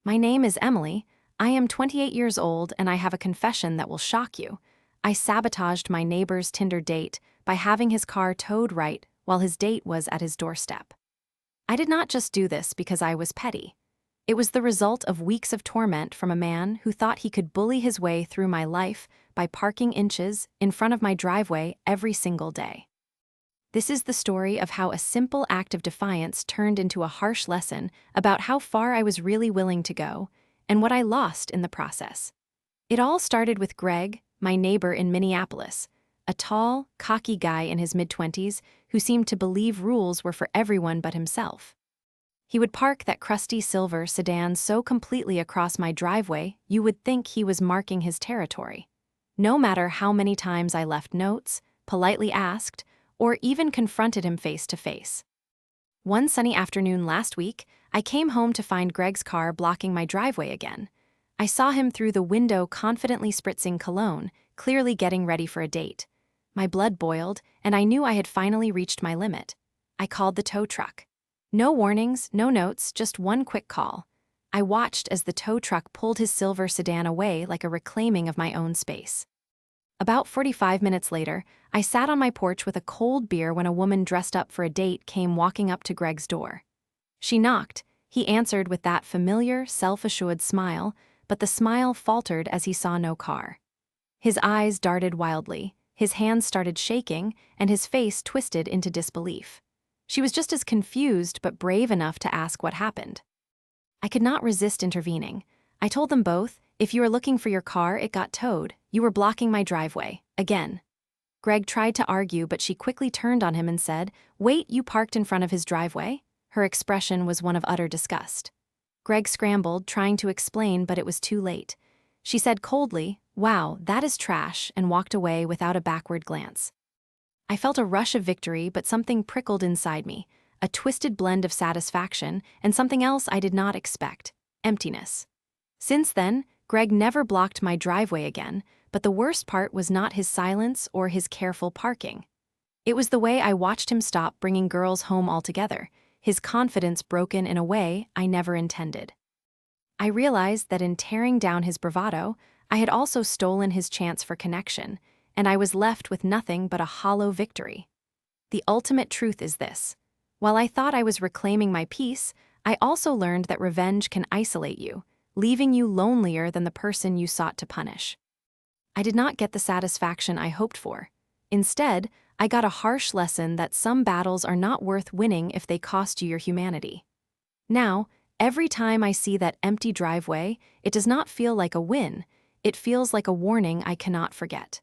My name is Emily. I am 28 years old and I have a confession that will shock you. I sabotaged my neighbor's Tinder date by having his car towed right while his date was at his doorstep. I did not just do this because I was petty. It was the result of weeks of torment from a man who thought he could bully his way through my life by parking inches in front of my driveway every single day. This is the story of how a simple act of defiance turned into a harsh lesson about how far I was really willing to go and what I lost in the process. It all started with Greg, my neighbor in Minneapolis, a tall, cocky guy in his mid-20s who seemed to believe rules were for everyone but himself. He would park that crusty silver sedan so completely across my driveway you would think he was marking his territory. No matter how many times I left notes, politely asked, or even confronted him face to face. One sunny afternoon last week, I came home to find Greg's car blocking my driveway again. I saw him through the window confidently spritzing cologne, clearly getting ready for a date. My blood boiled, and I knew I had finally reached my limit. I called the tow truck. No warnings, no notes, just one quick call. I watched as the tow truck pulled his silver sedan away like a reclaiming of my own space. About 45 minutes later, I sat on my porch with a cold beer when a woman dressed up for a date came walking up to Greg's door. She knocked. He answered with that familiar, self-assured smile, but the smile faltered as he saw no car. His eyes darted wildly, his hands started shaking, and his face twisted into disbelief. She was just as confused but brave enough to ask what happened. I could not resist intervening. I told them both, "If you were looking for your car, it got towed. You were blocking my driveway, again." Greg tried to argue, but she quickly turned on him and said, "Wait, you parked in front of his driveway?" Her expression was one of utter disgust. Greg scrambled, trying to explain, but it was too late. She said coldly, "Wow, that is trash," and walked away without a backward glance. I felt a rush of victory, but something prickled inside me, a twisted blend of satisfaction and something else I did not expect, emptiness. Since then, Greg never blocked my driveway again, but the worst part was not his silence or his careful parking. It was the way I watched him stop bringing girls home altogether, his confidence broken in a way I never intended. I realized that in tearing down his bravado, I had also stolen his chance for connection, and I was left with nothing but a hollow victory. The ultimate truth is this. While I thought I was reclaiming my peace, I also learned that revenge can isolate you, leaving you lonelier than the person you sought to punish. I did not get the satisfaction I hoped for. Instead, I got a harsh lesson that some battles are not worth winning if they cost you your humanity. Now, every time I see that empty driveway, it does not feel like a win, it feels like a warning I cannot forget.